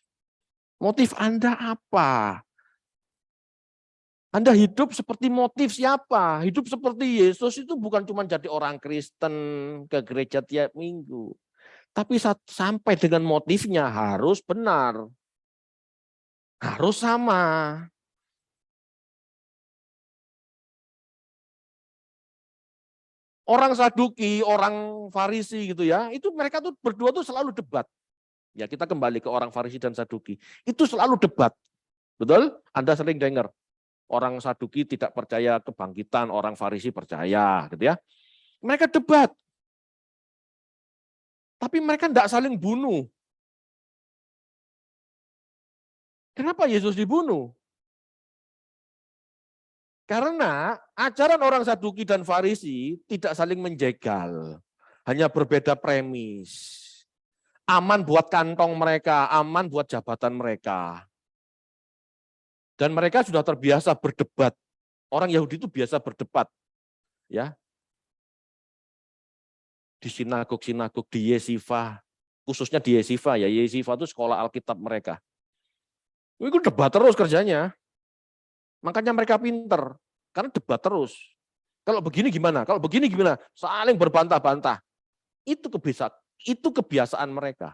Motif Anda apa? Anda hidup seperti motif siapa? Hidup seperti Yesus itu bukan cuma jadi orang Kristen ke gereja tiap minggu. Tapi sampai dengan motifnya harus benar. Harus sama. Orang Saduki, orang Farisi gitu ya, itu mereka tuh berdua tuh selalu debat. Ya kita kembali ke orang Farisi dan Saduki. Itu selalu debat. Betul? Anda sering dengar. Orang Saduki tidak percaya kebangkitan, orang Farisi percaya, gitu ya. Mereka debat. Tapi mereka tidak saling bunuh. Kenapa Yesus dibunuh? Karena ajaran orang Saduki dan Farisi tidak saling menjegal. Hanya berbeda premis. Aman buat kantong mereka, aman buat jabatan mereka. Dan mereka sudah terbiasa berdebat. Orang Yahudi itu biasa berdebat, ya. Di sinagog-sinagog, di Yesiva, khususnya di Yesiva ya. Yesiva itu sekolah Alkitab mereka. Itu debat terus kerjanya. Makanya mereka pinter, karena debat terus. Kalau begini gimana? Kalau begini gimana? Saling berbantah-bantah. Itu kebiasaan mereka.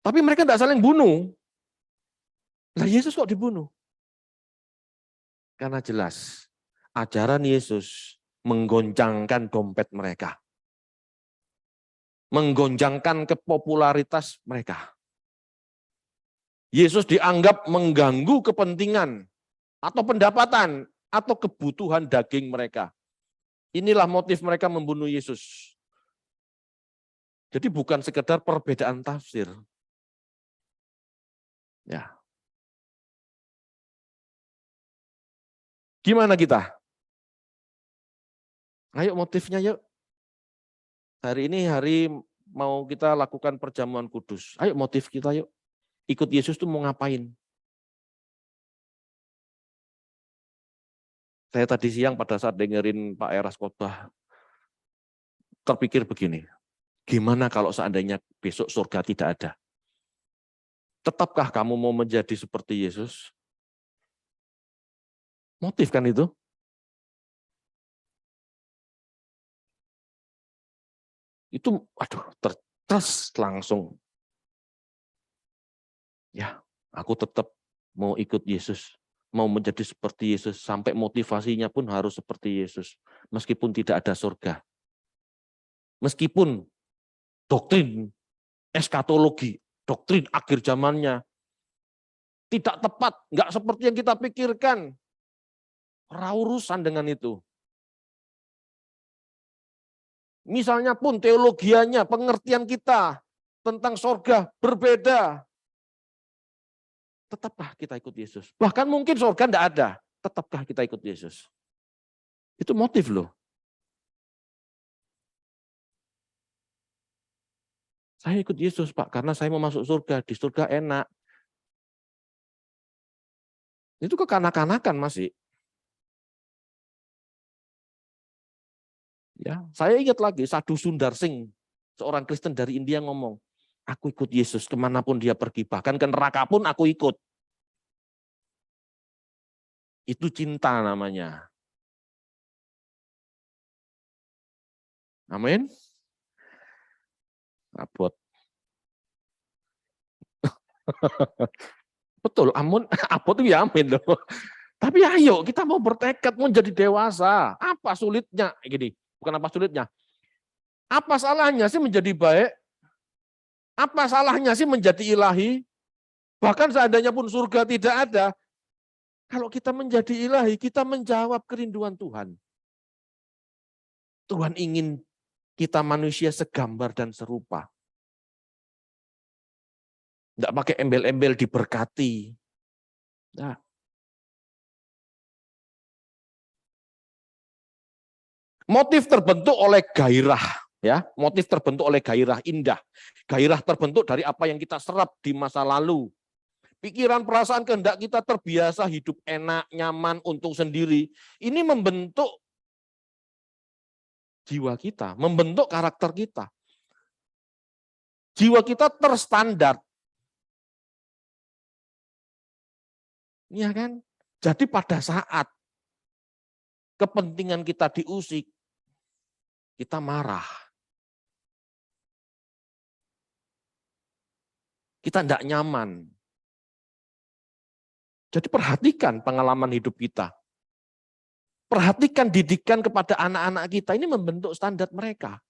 Tapi mereka tidak saling bunuh. Lah Yesus kok dibunuh? Karena jelas ajaran Yesus menggoncangkan dompet mereka. Menggoncangkan kepopularitas mereka. Yesus dianggap mengganggu kepentingan atau pendapatan atau kebutuhan daging mereka. Inilah motif mereka membunuh Yesus. Jadi bukan sekedar perbedaan tafsir. Ya. Gimana kita? Ayo motifnya yuk. Hari ini hari mau kita lakukan perjamuan kudus. Ayo motif kita yuk. Ikut Yesus tuh mau ngapain? Saya tadi siang pada saat dengerin Pak Eras khotbah, terpikir begini, gimana kalau seandainya besok surga tidak ada? Tetapkah kamu mau menjadi seperti Yesus? Motif kan itu? Itu, aduh, terus langsung. Ya, aku tetap mau ikut Yesus. Mau menjadi seperti Yesus, sampai motivasinya pun harus seperti Yesus. Meskipun tidak ada surga. Meskipun doktrin eskatologi, doktrin akhir zamannya tidak tepat, nggak seperti yang kita pikirkan. Urusan dengan itu. Misalnya pun teologianya, pengertian kita tentang surga berbeda. Tetapkah kita ikut Yesus? Bahkan mungkin surga tidak ada, tetapkah kita ikut Yesus? Itu motif loh. Saya ikut Yesus Pak, karena saya mau masuk surga, di surga enak. Itu kekanak-kanakan masih. Ya, saya ingat lagi Sadhu Sundar Singh, seorang Kristen dari India ngomong, aku ikut Yesus kemanapun dia pergi, bahkan ke neraka pun aku ikut. Itu cinta namanya. Amin. Abot. Betul, amun, abot itu ya amin loh. Tapi ayo kita mau bertekad, mau jadi dewasa. Apa sulitnya? Gini, bukan apa sulitnya. Apa salahnya sih menjadi baik? Apa salahnya sih menjadi ilahi? Bahkan seandainya pun surga tidak ada, kalau kita menjadi ilahi, kita menjawab kerinduan Tuhan. Tuhan ingin kita manusia segambar dan serupa. Tidak pakai embel-embel diberkati. Nah. Motif terbentuk oleh gairah. Ya, motif terbentuk oleh gairah indah. Gairah terbentuk dari apa yang kita serap di masa lalu. Pikiran, perasaan, kehendak kita terbiasa hidup enak, nyaman, untung sendiri. Ini membentuk jiwa kita, membentuk karakter kita. Jiwa kita terstandar. Iya kan? Jadi pada saat kepentingan kita diusik, kita marah. Kita tidak nyaman. Jadi perhatikan pengalaman hidup kita. Perhatikan didikan kepada anak-anak kita, ini membentuk standar mereka.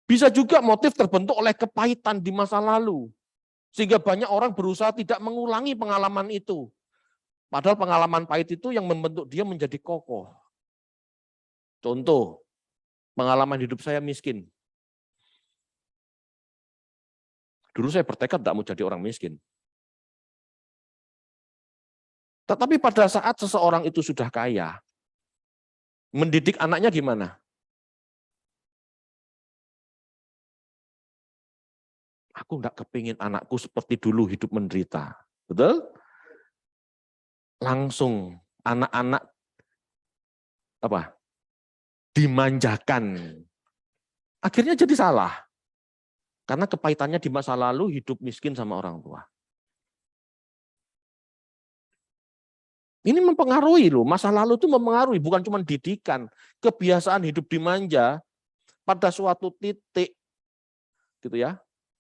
Bisa juga motif terbentuk oleh kepahitan di masa lalu. Sehingga banyak orang berusaha tidak mengulangi pengalaman itu. Padahal pengalaman pahit itu yang membentuk dia menjadi kokoh. Contoh, pengalaman hidup saya miskin. Dulu saya bertekad tidak mau jadi orang miskin. Tetapi pada saat seseorang itu sudah kaya, mendidik anaknya gimana? Aku enggak kepingin anakku seperti dulu hidup menderita. Betul? Langsung anak-anak dimanjakan. Akhirnya jadi salah. Karena kepahitannya di masa lalu hidup miskin sama orang tua. Ini mempengaruhi loh, masa lalu itu mempengaruhi, bukan cuma didikan. Kebiasaan hidup dimanja pada suatu titik gitu ya.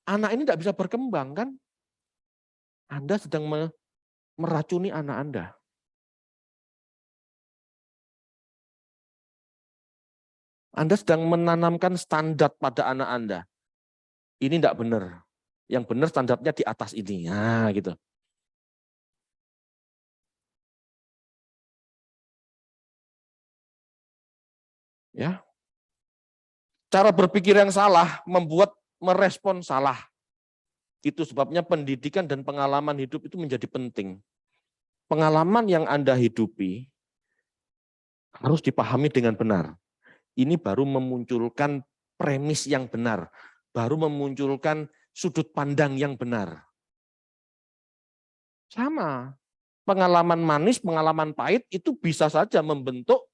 Anak ini tidak bisa berkembang kan? Anda sedang meracuni anak Anda. Anda sedang menanamkan standar pada anak Anda. Ini tidak benar. Yang benar standarnya di atas ini. Nah, gitu. Ya. Cara berpikir yang salah membuat merespon salah. Itu sebabnya pendidikan dan pengalaman hidup itu menjadi penting. Pengalaman yang Anda hidupi harus dipahami dengan benar. Ini baru memunculkan premis yang benar, baru memunculkan sudut pandang yang benar. Sama, pengalaman manis, pengalaman pahit itu bisa saja membentuk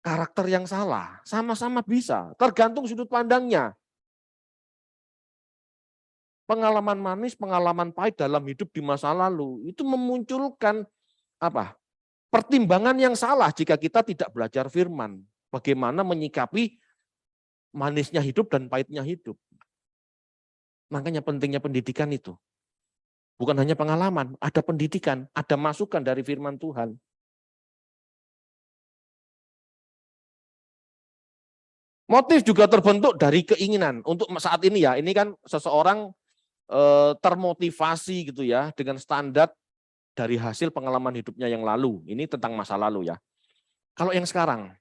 karakter yang salah. Sama-sama bisa, tergantung sudut pandangnya. Pengalaman manis, pengalaman pahit dalam hidup di masa lalu itu memunculkan pertimbangan yang salah jika kita tidak belajar firman. Bagaimana menyikapi manisnya hidup dan pahitnya hidup. Makanya pentingnya pendidikan itu. Bukan hanya pengalaman, ada pendidikan, ada masukan dari firman Tuhan. Motif juga terbentuk dari keinginan. Untuk saat ini ya, ini kan seseorang termotivasi gitu ya dengan standar dari hasil pengalaman hidupnya yang lalu. Ini tentang masa lalu ya. Kalau yang sekarang,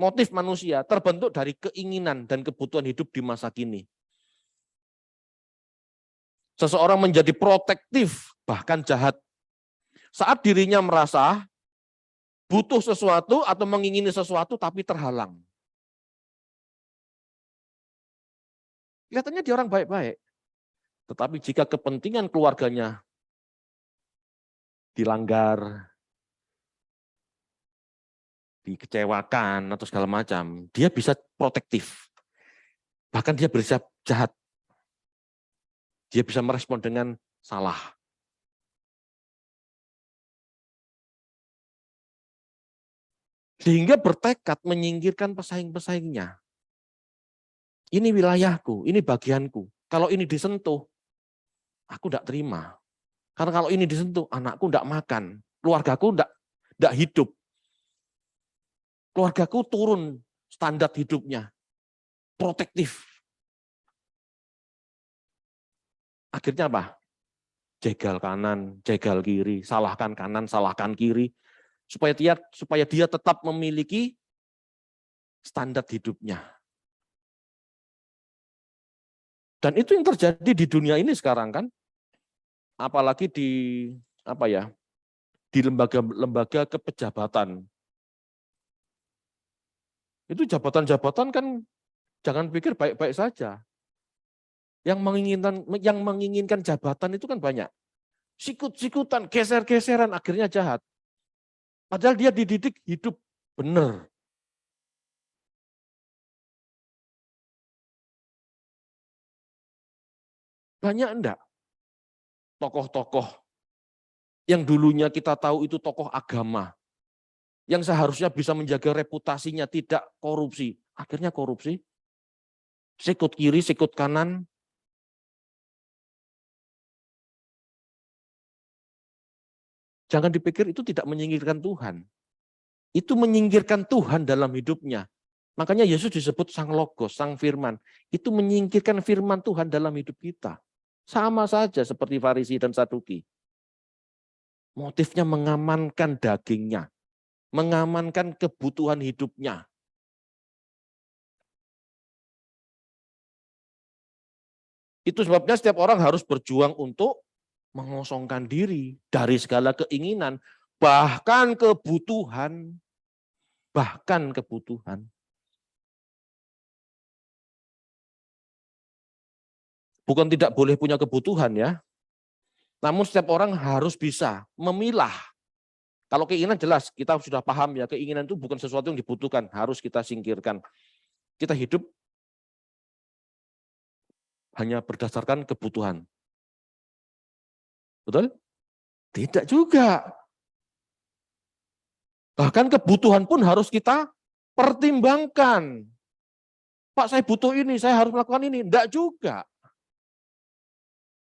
motif manusia terbentuk dari keinginan dan kebutuhan hidup di masa kini. Seseorang menjadi protektif, bahkan jahat. Saat dirinya merasa butuh sesuatu atau mengingini sesuatu tapi terhalang. Kelihatannya dia orang baik-baik. Tetapi jika kepentingan keluarganya dilanggar, dikecewakan atau segala macam, dia bisa protektif. Bahkan dia bersiap jahat. Dia bisa merespon dengan salah. Sehingga bertekad menyingkirkan pesaing-pesaingnya. Ini wilayahku, ini bagianku. Kalau ini disentuh, aku tidak terima. Karena kalau ini disentuh, anakku tidak makan. Keluargaku tidak hidup. Keluargaku turun standar hidupnya. Protektif. Akhirnya apa? Jegal kanan, jegal kiri, salahkan kanan, salahkan kiri. Supaya dia tetap memiliki standar hidupnya. Dan itu yang terjadi di dunia ini sekarang kan. Apalagi di di lembaga-lembaga kepejabatan. Itu jabatan-jabatan kan jangan pikir baik-baik saja. Yang menginginkan jabatan itu kan banyak. Sikut-sikutan, geser-geseran, akhirnya jahat. Padahal dia dididik hidup benar. Banyak enggak tokoh-tokoh yang dulunya kita tahu itu tokoh agama, yang seharusnya bisa menjaga reputasinya tidak korupsi, akhirnya korupsi, sikut kiri, sikut kanan. Jangan dipikir itu tidak menyingkirkan Tuhan. Itu menyingkirkan Tuhan dalam hidupnya. Makanya Yesus disebut Sang Logos, Sang Firman. Itu menyingkirkan firman Tuhan dalam hidup kita. Sama saja seperti Farisi dan Saduki. Motifnya mengamankan dagingnya, mengamankan kebutuhan hidupnya. Itu sebabnya setiap orang harus berjuang untuk mengosongkan diri dari segala keinginan, bahkan kebutuhan. Bahkan kebutuhan. Bukan tidak boleh punya kebutuhan ya, namun setiap orang harus bisa memilah. Kalau keinginan jelas, kita sudah paham ya, keinginan itu bukan sesuatu yang dibutuhkan, harus kita singkirkan. Kita hidup hanya berdasarkan kebutuhan. Betul? Tidak juga. Bahkan kebutuhan pun harus kita pertimbangkan. Pak, saya butuh ini, saya harus melakukan ini. Tidak juga.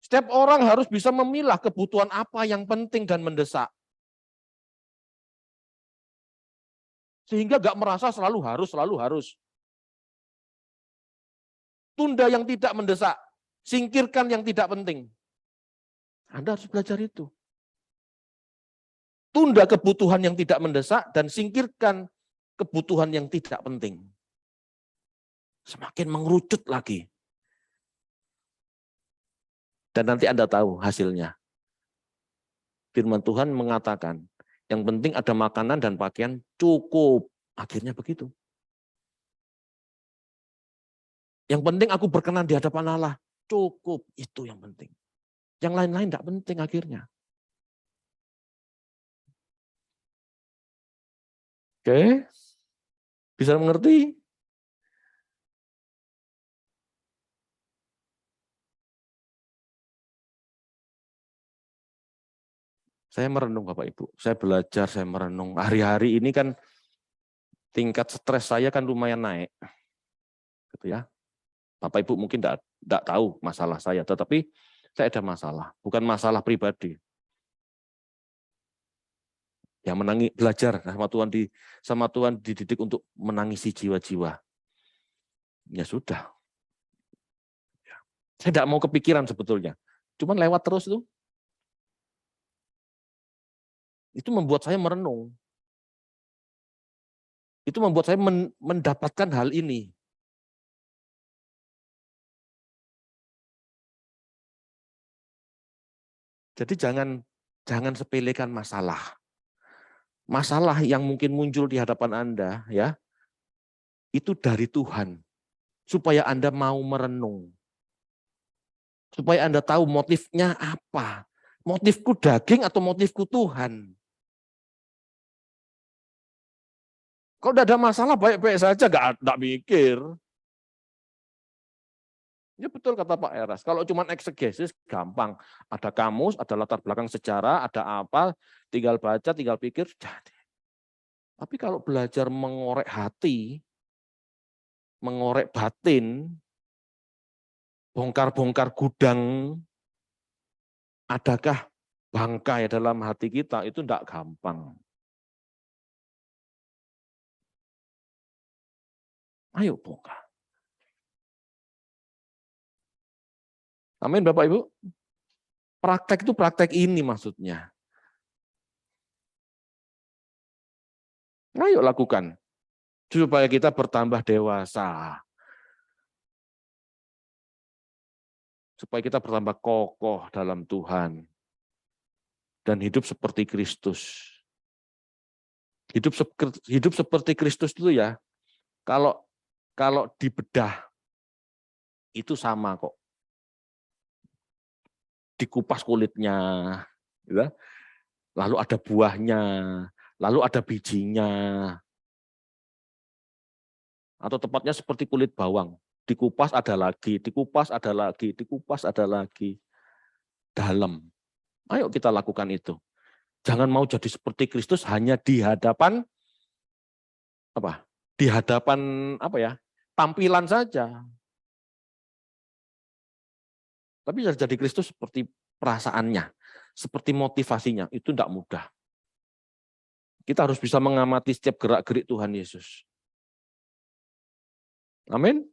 Setiap orang harus bisa memilah kebutuhan apa yang penting dan mendesak. Sehingga nggak merasa selalu harus. Tunda yang tidak mendesak, singkirkan yang tidak penting. Anda harus belajar itu. Tunda kebutuhan yang tidak mendesak dan singkirkan kebutuhan yang tidak penting. Semakin mengerucut lagi. Dan nanti Anda tahu hasilnya. Firman Tuhan mengatakan, yang penting ada makanan dan pakaian cukup. Akhirnya begitu. Yang penting aku berkenan di hadapan Allah. Cukup, itu yang penting. Yang lain-lain tidak penting akhirnya. Oke, bisa mengerti? Saya merenung Bapak Ibu, saya belajar, saya merenung. Hari-hari ini kan tingkat stres saya kan lumayan naik. Gitu ya. Bapak Ibu mungkin tidak tahu masalah saya, tetapi saya ada masalah, bukan masalah pribadi. Yang belajar sama Tuhan dididik untuk menangisi jiwa-jiwa. Ya sudah. Saya tidak mau kepikiran sebetulnya. Cuman lewat terus tuh. Itu membuat saya merenung. Itu membuat saya mendapatkan hal ini. Jadi jangan sepelekan masalah. Masalah yang mungkin muncul di hadapan Anda ya, itu dari Tuhan. Supaya Anda mau merenung. Supaya Anda tahu motifnya apa. Motifku daging atau motifku Tuhan. Kalau tidak ada masalah, baik-baik saja, nggak mikir. Ya betul kata Pak Eras, kalau cuma eksegesis gampang. Ada kamus, ada latar belakang sejarah, ada apa, tinggal baca, tinggal pikir, jadi. Tapi kalau belajar mengorek hati, mengorek batin, bongkar-bongkar gudang, adakah bangkai dalam hati kita, itu tidak gampang. Ayo bongkar. Amin Bapak Ibu. Praktek itu praktek ini maksudnya. Ayo lakukan. Supaya kita bertambah dewasa. Supaya kita bertambah kokoh dalam Tuhan. Dan hidup seperti Kristus. Hidup seperti Kristus itu ya, kalau dibedah, itu sama kok. Dikupas kulitnya, ya. Lalu ada buahnya, lalu ada bijinya. Atau tepatnya seperti kulit bawang. Dikupas ada lagi, dikupas ada lagi, dikupas ada lagi. Dalam. Ayo kita lakukan itu. Jangan mau jadi seperti Kristus hanya di hadapan apa? Di hadapan apa ya? Tampilan saja. Tapi jadi Kristus seperti perasaannya, seperti motivasinya, itu tidak mudah. Kita harus bisa mengamati setiap gerak-gerik Tuhan Yesus. Amin.